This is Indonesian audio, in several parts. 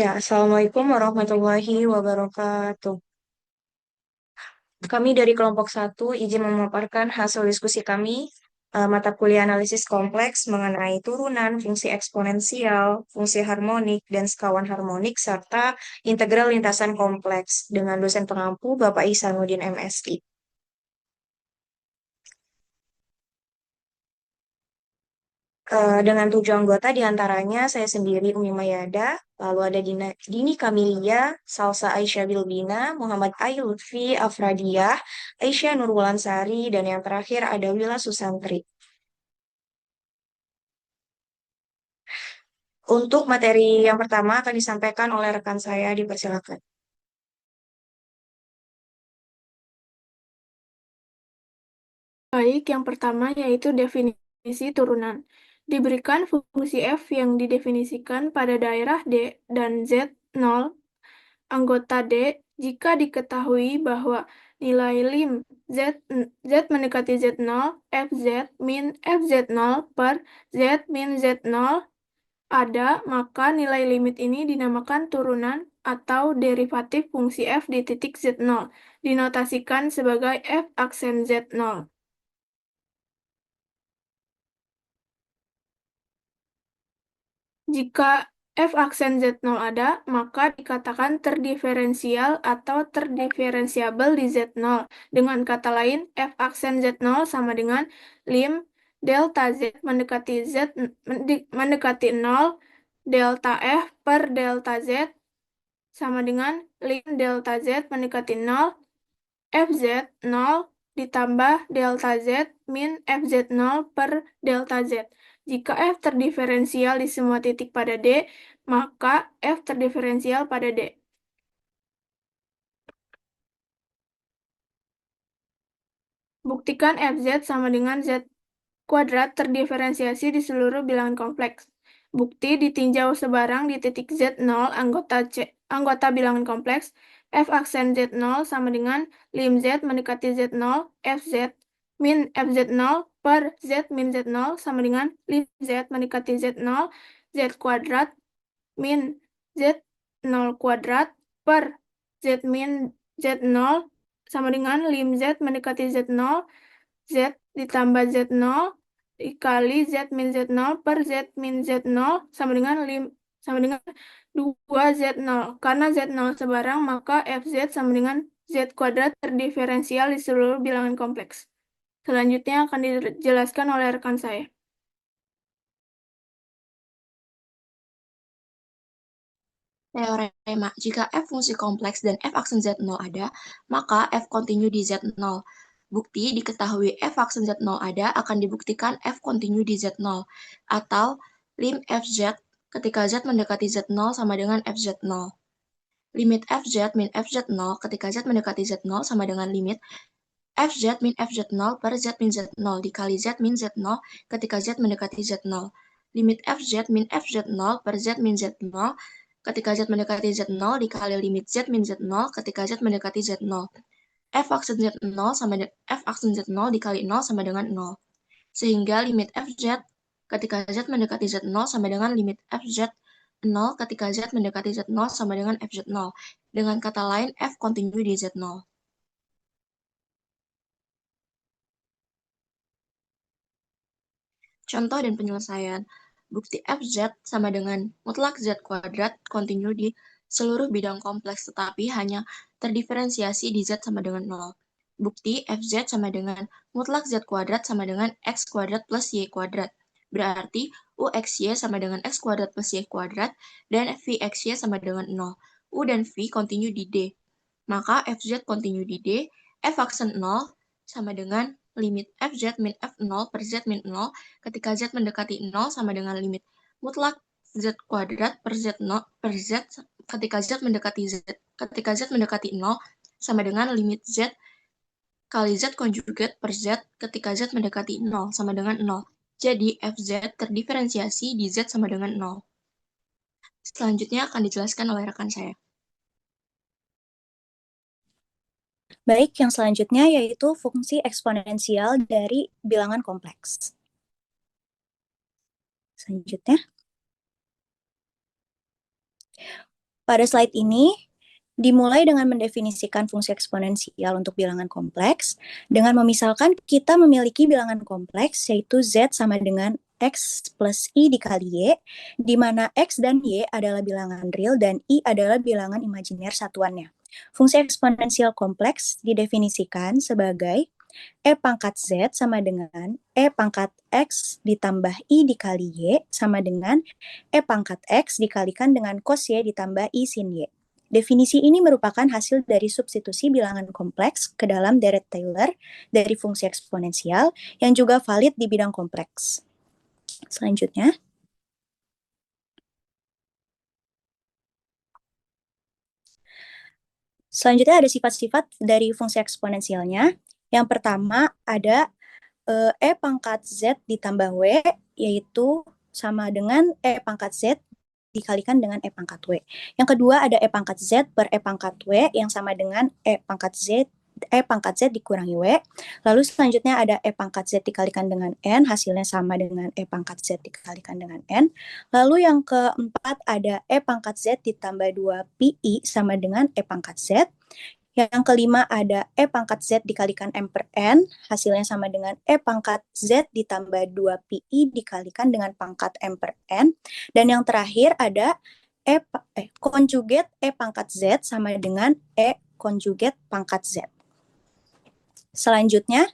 Ya, Assalamualaikum warahmatullahi wabarakatuh. Kami dari kelompok satu izin memaparkan hasil diskusi kami mata kuliah analisis kompleks mengenai turunan, fungsi eksponensial, fungsi harmonik, dan sekawan harmonik, serta integral lintasan kompleks dengan dosen pengampu Bapak Ihsanuddin MSI. Dengan 7 anggota diantaranya saya sendiri Umi Mayada, lalu ada Dini Kamilia, Salsa Aisyah Bilbina, Muhammad Ayu Lutfi Afradiyah, Aisyah Nurwulansari, dan yang terakhir ada Wila Susantri. Untuk materi yang pertama akan disampaikan oleh rekan saya, dipersilakan. Baik, yang pertama yaitu definisi turunan. Diberikan fungsi f yang didefinisikan pada daerah D dan Z0 anggota D jika diketahui bahwa nilai lim Z, Z mendekati Z0, Fz min Fz0 per Z min Z0 ada, maka nilai limit ini dinamakan turunan atau derivatif fungsi f di titik Z0, dinotasikan sebagai f aksen Z0. Jika f aksen Z0 ada, maka dikatakan terdiferensial atau terdiferensiabel di Z0. Dengan kata lain, f aksen Z0 sama dengan lim delta Z mendekati mendekati 0, delta F per delta Z sama dengan lim delta Z mendekati 0, FZ 0 ditambah delta Z min FZ0 per delta Z. Jika F terdiferensial di semua titik pada D, maka F terdiferensial pada D. Buktikan Fz sama dengan Z kuadrat terdiferensiasi di seluruh bilangan kompleks. Bukti ditinjau sebarang di titik Z0 anggota bilangan kompleks. F aksen Z0 sama dengan lim Z mendekati Z0 Fz min Fz0 per Z min Z0 sama dengan lim Z mendekati Z0 Z kuadrat min Z0 kuadrat per Z min Z0 sama dengan lim Z mendekati Z0 Z ditambah Z0 dikali Z min Z0 per Z min Z0 sama dengan sama dengan 2Z0. Karena Z0 sebarang, maka Fz sama dengan Z kuadrat terdiferensial di seluruh bilangan kompleks. Selanjutnya akan dijelaskan oleh rekan saya. Teorema, jika f fungsi kompleks dan f aksen Z0 ada, maka f kontinu di Z0. Bukti diketahui f aksen Z0 ada akan dibuktikan f kontinu di Z0, atau lim Fz ketika Z mendekati Z0 sama dengan Fz0. Limit Fz min Fz0 ketika Z mendekati Z0 sama dengan limit Fz min Fz0 per Z min Z0 dikali Z min Z0 ketika Z mendekati Z0. Limit Fz min Fz0 per Z min Z0 ketika Z mendekati Z0 dikali limit Z min Z0 ketika Z mendekati Z0. F aksen Z0 sama F aksen Z0 dikali 0 sama dengan 0. Sehingga limit Fz ketika Z mendekati Z0 sama dengan limit Fz 0 ketika Z mendekati Z0 sama dengan Fz0. Dengan kata lain, F kontinu di Z0. Contoh dan penyelesaian. Bukti Fz sama dengan mutlak Z kuadrat kontinu di seluruh bidang kompleks tetapi hanya terdiferensiasi di Z sama dengan 0. Bukti Fz sama dengan mutlak Z kuadrat sama dengan X kuadrat plus Y kuadrat. Berarti UXY sama dengan X kuadrat plus Y kuadrat dan VXY sama dengan 0. U dan V kontinu di D. Maka Fz kontinu di D, F aksen 0 sama dengan limit Fz min F0 per Z min 0 ketika Z mendekati 0 sama dengan limit mutlak Z kuadrat per Z0 per Z ketika Z mendekati Z 0 sama dengan limit Z kali Z konjugat per Z ketika Z mendekati 0 sama dengan 0. Jadi Fz terdiferensiasi di Z sama dengan 0. Selanjutnya akan dijelaskan oleh rekan saya. Baik, yang selanjutnya yaitu fungsi eksponensial dari bilangan kompleks. Selanjutnya, Pada slide ini, dimulai dengan mendefinisikan fungsi eksponensial untuk bilangan kompleks, dengan memisalkan kita memiliki bilangan kompleks, yaitu Z sama dengan X plus I dikali Y, di mana X dan Y adalah bilangan real dan I adalah bilangan imajiner satuannya. Fungsi eksponensial kompleks didefinisikan sebagai E pangkat Z sama dengan E pangkat X ditambah I dikali Y sama dengan E pangkat X dikalikan dengan cos Y ditambah I sin Y. Definisi ini merupakan hasil dari substitusi bilangan kompleks ke dalam deret Taylor dari fungsi eksponensial yang juga valid di bidang kompleks. Selanjutnya, ada sifat-sifat dari fungsi eksponensialnya. Yang pertama ada E pangkat Z ditambah W, yaitu sama dengan E pangkat Z dikalikan dengan E pangkat W. Yang kedua ada E pangkat Z per E pangkat W yang sama dengan E pangkat Z dikurangi W. Lalu selanjutnya ada E pangkat Z dikalikan dengan N, hasilnya sama dengan E pangkat Z dikalikan dengan N. Lalu yang keempat ada E pangkat Z ditambah 2PI sama dengan E pangkat Z. Yang kelima ada E pangkat Z dikalikan M per N, hasilnya sama dengan E pangkat Z ditambah 2PI dikalikan dengan pangkat M per N. Dan yang terakhir ada konjugat E pangkat Z sama dengan E konjugat pangkat Z. Selanjutnya,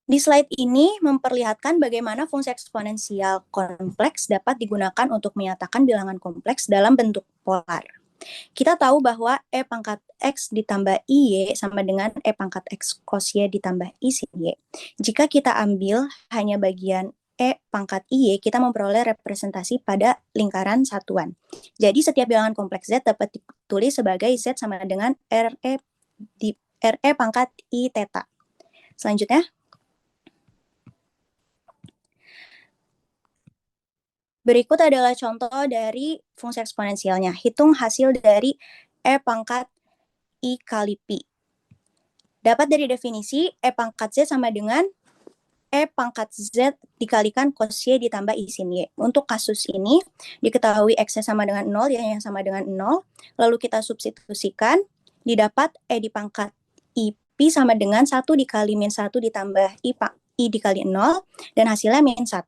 di slide ini memperlihatkan bagaimana fungsi eksponensial kompleks dapat digunakan untuk menyatakan bilangan kompleks dalam bentuk polar. Kita tahu bahwa E pangkat X ditambah IY sama dengan E pangkat X cos Y ditambah I sin Y. Jika kita ambil hanya bagian E pangkat IY, kita memperoleh representasi pada lingkaran satuan. Jadi setiap bilangan kompleks Z dapat ditulis sebagai Z sama dengan RE pangkat I theta. Selanjutnya, berikut adalah contoh dari fungsi eksponensialnya. Hitung hasil dari E pangkat I kali Pi. Dapat dari definisi, E pangkat Z sama dengan E pangkat Z dikalikan cos Y ditambah I sin Y. Untuk kasus ini, diketahui X-nya sama dengan 0, Y-nya sama dengan 0. Lalu kita substitusikan, didapat E di pangkat I Pi sama dengan 1 dikali min 1 ditambah I dikali 0, dan hasilnya min 1.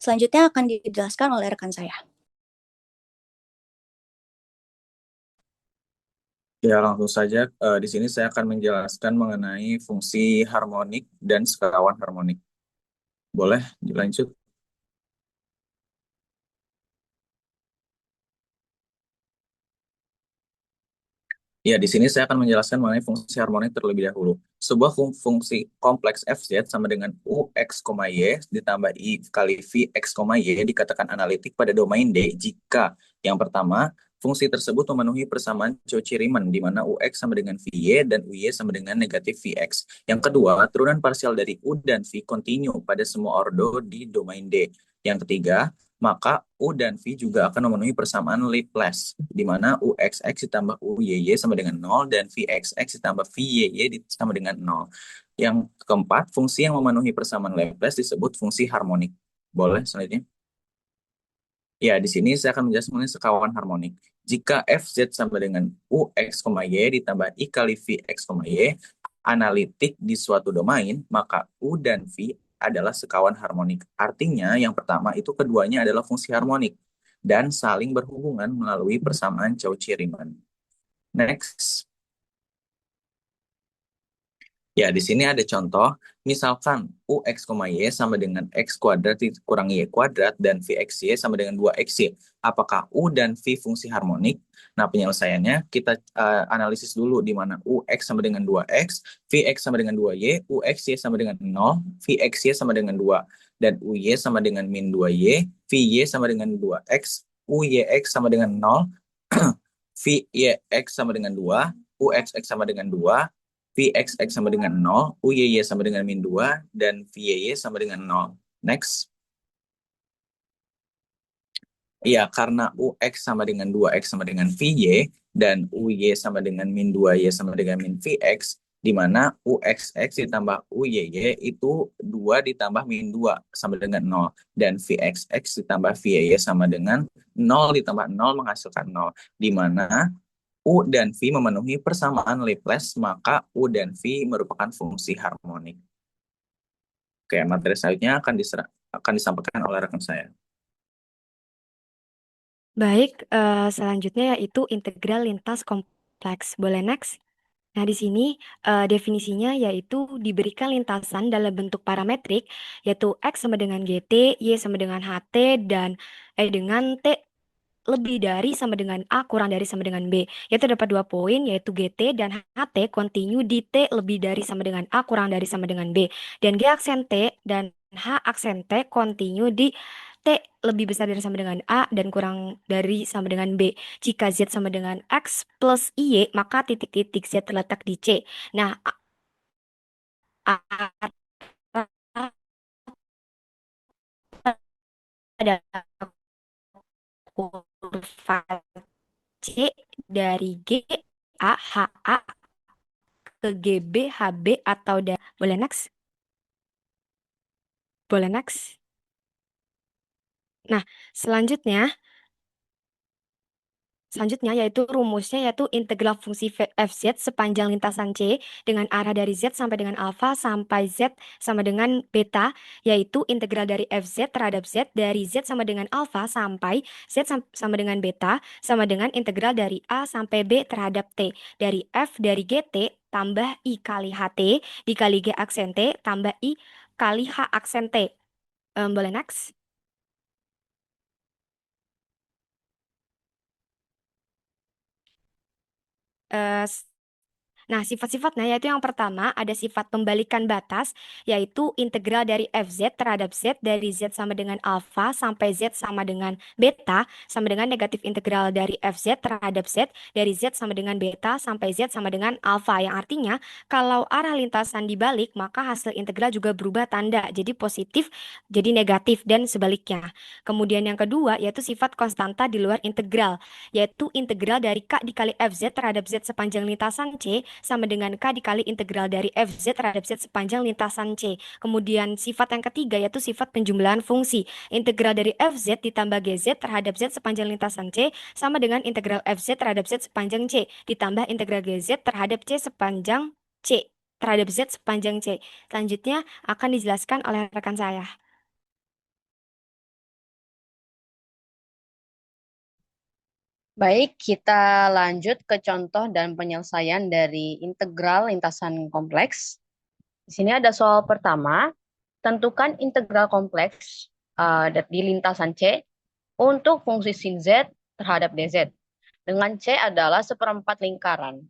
Selanjutnya akan dijelaskan oleh rekan saya. Ya, langsung saja. Di sini saya akan menjelaskan mengenai fungsi harmonik dan sekawan harmonik. Boleh dilanjut? Ya, di sini saya akan menjelaskan mengenai fungsi harmonik terlebih dahulu. Sebuah fungsi kompleks fz sama dengan ux, y ditambah i kali v x, y dikatakan analitik pada domain D jika yang pertama, fungsi tersebut memenuhi persamaan Cauchy-Riemann di mana ux sama dengan vy dan uy sama dengan negatif vx. Yang kedua, turunan parsial dari u dan v kontinu pada semua ordo di domain D. Yang ketiga, maka U dan V juga akan memenuhi persamaan Laplace, di mana UXX ditambah UYY sama dengan 0, dan VXX ditambah VYY sama dengan 0. Yang keempat, fungsi yang memenuhi persamaan Laplace disebut fungsi harmonik. Boleh selanjutnya? Ya, di sini saya akan menjelaskan mengenai sekawan harmonik. Jika FZ sama dengan UX, Y ditambah I kali VX, Y, analitik di suatu domain, maka U dan V adalah sekawan harmonik. Artinya yang pertama itu keduanya adalah fungsi harmonik dan saling berhubungan melalui persamaan Cauchy-Riemann. Next. Ya, di sini ada contoh. Misalkan UX, Y sama dengan X kuadrat dikurangi Y kuadrat dan VXY sama dengan 2XY. Apakah U dan V fungsi harmonik? Nah, penyelesaiannya kita analisis dulu di mana UX sama dengan 2X, VX sama dengan 2Y, UXY sama dengan 0, VXY sama dengan 2, dan UY sama dengan min 2Y, VY sama dengan 2X, UYX sama dengan 0, VYX sama dengan 2, UXX sama dengan 2, VXX sama dengan 0, UYY sama dengan min 2, dan VYY sama dengan 0. Next. Ya, karena UX sama dengan 2X sama dengan VY, dan UY sama dengan min 2Y sama dengan min VX, di mana UXX ditambah UYY itu 2 ditambah min 2 sama dengan 0. Dan VXX ditambah VYY sama dengan 0 ditambah 0 menghasilkan 0. Di mana U dan V memenuhi persamaan Laplace, maka U dan V merupakan fungsi harmonik. Oke, materi selanjutnya akan disampaikan oleh rekan saya. Baik, selanjutnya yaitu integral lintas kompleks. Boleh next? Nah, di sini definisinya yaitu diberikan lintasan dalam bentuk parametrik, yaitu X sama dengan GT, Y sama dengan HT, dan dengan T lebih dari sama dengan A kurang dari sama dengan B. Yaitu dapat 2 poin, yaitu GT dan HT continue di T lebih dari sama dengan A kurang dari sama dengan B. Dan G aksen T dan H aksen T continue di T lebih besar dari sama dengan A dan kurang dari sama dengan B. Jika Z sama dengan X plus Y, maka titik-titik Z terletak di C. Nah, ada kurva C dari G A H A ke GB HB atau boleh next? Boleh next? Nah, selanjutnya yaitu rumusnya yaitu integral fungsi fz sepanjang lintasan C dengan arah dari Z sampai dengan alfa sampai Z sama dengan beta, yaitu integral dari fz terhadap Z dari Z sama dengan alfa sampai Z sama dengan beta sama dengan integral dari A sampai B terhadap T dari F dari GT tambah I kali HT dikali G aksen T tambah I kali H aksen T. Boleh next? Eh, Nah, sifat-sifatnya yaitu yang pertama ada sifat pembalikan batas, yaitu integral dari fz terhadap z dari z sama dengan alfa sampai z sama dengan beta sama dengan negatif integral dari fz terhadap z dari z sama dengan beta sampai z sama dengan alfa, yang artinya kalau arah lintasan dibalik maka hasil integral juga berubah tanda, jadi positif jadi negatif dan sebaliknya. Kemudian yang kedua yaitu sifat konstanta di luar integral, yaitu integral dari K dikali fz terhadap z sepanjang lintasan C sama dengan K dikali integral dari fz terhadap z sepanjang lintasan C. Kemudian sifat yang ketiga yaitu sifat penjumlahan fungsi. Integral dari fz ditambah gz terhadap z sepanjang lintasan C sama dengan integral fz terhadap z sepanjang C ditambah integral gz terhadap C sepanjang C terhadap z sepanjang C. Selanjutnya akan dijelaskan oleh rekan saya. Baik, kita lanjut ke contoh dan penyelesaian dari integral lintasan kompleks. Di sini ada soal pertama, tentukan integral kompleks di lintasan C untuk fungsi sin Z terhadap dz. Dengan C adalah seperempat lingkaran.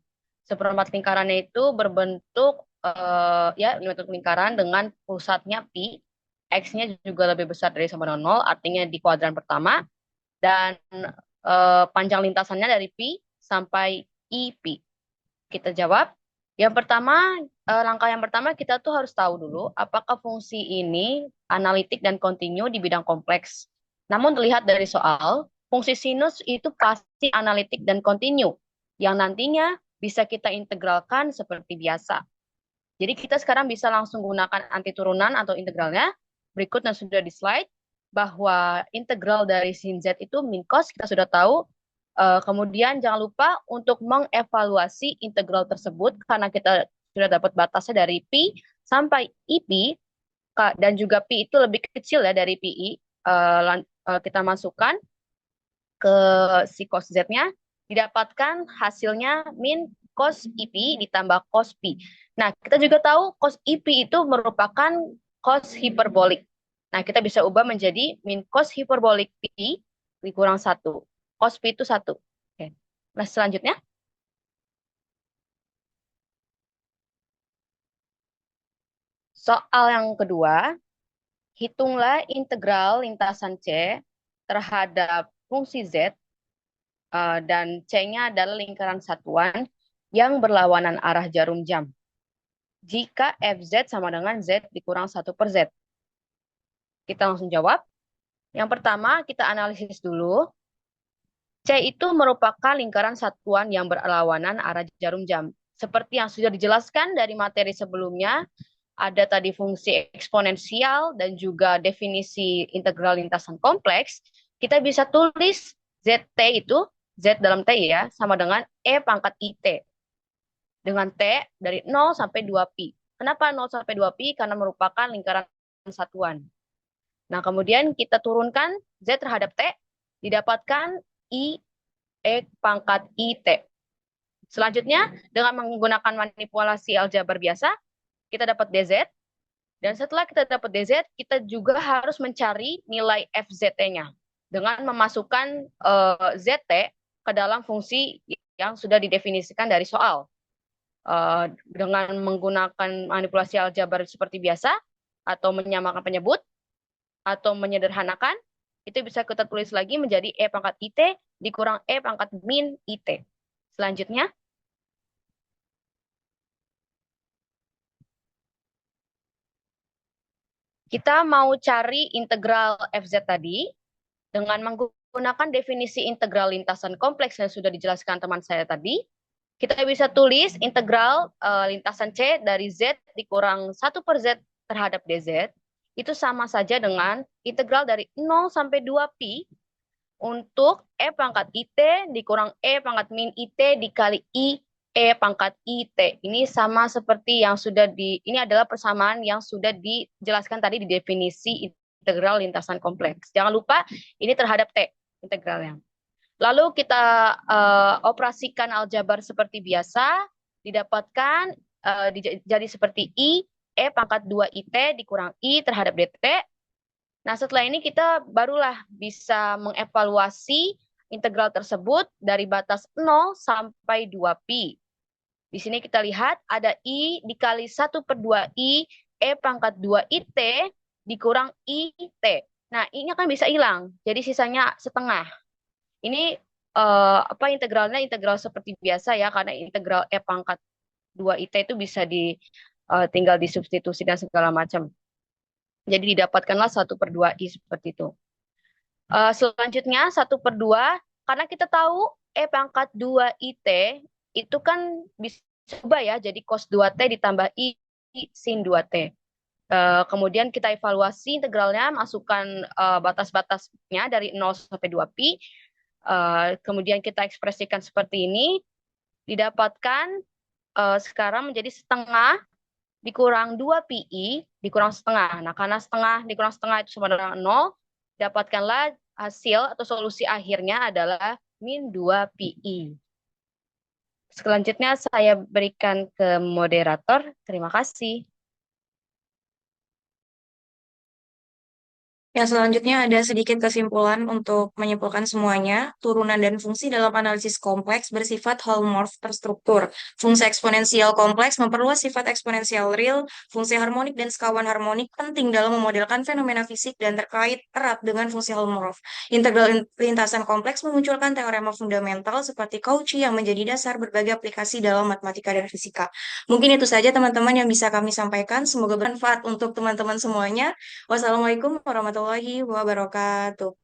Seperempat lingkarannya itu berbentuk bentuk lingkaran dengan pusatnya pi, X-nya juga lebih besar dari sama dengan 0, artinya di kuadran pertama, dan panjang lintasannya dari pi sampai IP. Kita jawab. Langkah yang pertama kita tuh harus tahu dulu apakah fungsi ini analitik dan kontinu di bidang kompleks. Namun terlihat dari soal, fungsi sinus itu pasti analitik dan kontinu, yang nantinya bisa kita integralkan seperti biasa. Jadi kita sekarang bisa langsung gunakan anti turunan atau integralnya. Berikut yang sudah di slide, bahwa integral dari sin Z itu min cos, kita sudah tahu. Kemudian jangan lupa untuk mengevaluasi integral tersebut, karena kita sudah dapat batasnya dari pi sampai IP, dan juga pi itu lebih kecil ya dari pi. Kita masukkan ke si cos Z-nya, didapatkan hasilnya min cos IP ditambah cos pi. Nah, kita juga tahu cos IP itu merupakan cos hiperbolik. Nah, kita bisa ubah menjadi min cos hiperbolik pi dikurang 1. Cos pi itu 1. Oke. Nah, selanjutnya. Soal yang kedua, hitunglah integral lintasan C terhadap fungsi Z, dan C-nya adalah lingkaran satuan yang berlawanan arah jarum jam. Jika Fz sama dengan Z dikurang 1 per Z. Kita langsung jawab. Yang pertama, kita analisis dulu. C itu merupakan lingkaran satuan yang berlawanan arah jarum jam. Seperti yang sudah dijelaskan dari materi sebelumnya, ada tadi fungsi eksponensial dan juga definisi integral lintasan kompleks, kita bisa tulis ZT itu, Z dalam T ya, sama dengan E pangkat IT. Dengan T dari 0 sampai 2pi. Kenapa 0 sampai 2pi? Karena merupakan lingkaran satuan. Nah, kemudian kita turunkan Z terhadap T, didapatkan I E pangkat IT. Selanjutnya, dengan menggunakan manipulasi aljabar biasa, kita dapat DZ. Dan setelah kita dapat DZ, kita juga harus mencari nilai FZT-nya dengan memasukkan ZT ke dalam fungsi yang sudah didefinisikan dari soal. Dengan menggunakan manipulasi aljabar seperti biasa, atau menyamakan penyebut, atau menyederhanakan, itu bisa kita tulis lagi menjadi E pangkat IT dikurang E pangkat min IT. Selanjutnya, kita mau cari integral FZ tadi dengan menggunakan definisi integral lintasan kompleks yang sudah dijelaskan teman saya tadi. Kita bisa tulis integral lintasan C dari Z dikurang 1/Z terhadap DZ. Itu sama saja dengan integral dari 0 sampai 2pi untuk E pangkat IT dikurang E pangkat min IT dikali I E pangkat IT. Ini sama seperti yang sudah ini adalah persamaan yang sudah dijelaskan tadi di definisi integral lintasan kompleks. Jangan lupa ini terhadap T integralnya. Lalu kita operasikan aljabar seperti biasa, didapatkan jadi seperti I, E pangkat 2IT dikurang I terhadap DT. Nah, setelah ini kita barulah bisa mengevaluasi integral tersebut dari batas 0 sampai 2pi. Di sini kita lihat ada I dikali 1/2I E pangkat 2IT dikurang IT. Nah, ini akan bisa hilang, jadi sisanya setengah. Ini integralnya integral seperti biasa ya, karena integral E pangkat 2IT itu bisa tinggal disubstitusi dan segala macam. Jadi didapatkanlah 1/2I seperti itu. Selanjutnya 1/2, karena kita tahu E pangkat 2IT itu kan bisa berubah ya, jadi cos 2T ditambah I sin 2T. Kemudian kita evaluasi integralnya, masukkan batas-batasnya dari 0 sampai 2pi. Kemudian kita ekspresikan seperti ini, didapatkan sekarang menjadi setengah dikurang 2pi dikurang setengah. Nah, karena setengah dikurang setengah itu sama dengan 0, dapatkanlah hasil atau solusi akhirnya adalah min 2pi. Selanjutnya saya berikan ke moderator. Terima kasih. Yang selanjutnya ada sedikit kesimpulan untuk menyimpulkan semuanya. Turunan dan fungsi dalam analisis kompleks bersifat holomorf terstruktur. Fungsi eksponensial kompleks memperluas sifat eksponensial real. Fungsi harmonik dan sekawan harmonik penting dalam memodelkan fenomena fisik dan terkait erat dengan fungsi holomorf. Integral lintasan kompleks memunculkan teorema fundamental seperti Cauchy yang menjadi dasar berbagai aplikasi dalam matematika dan fisika. Mungkin itu saja teman-teman yang bisa kami sampaikan. Semoga bermanfaat untuk teman-teman semuanya. Wassalamualaikum warahmatullahi wabarakatuh.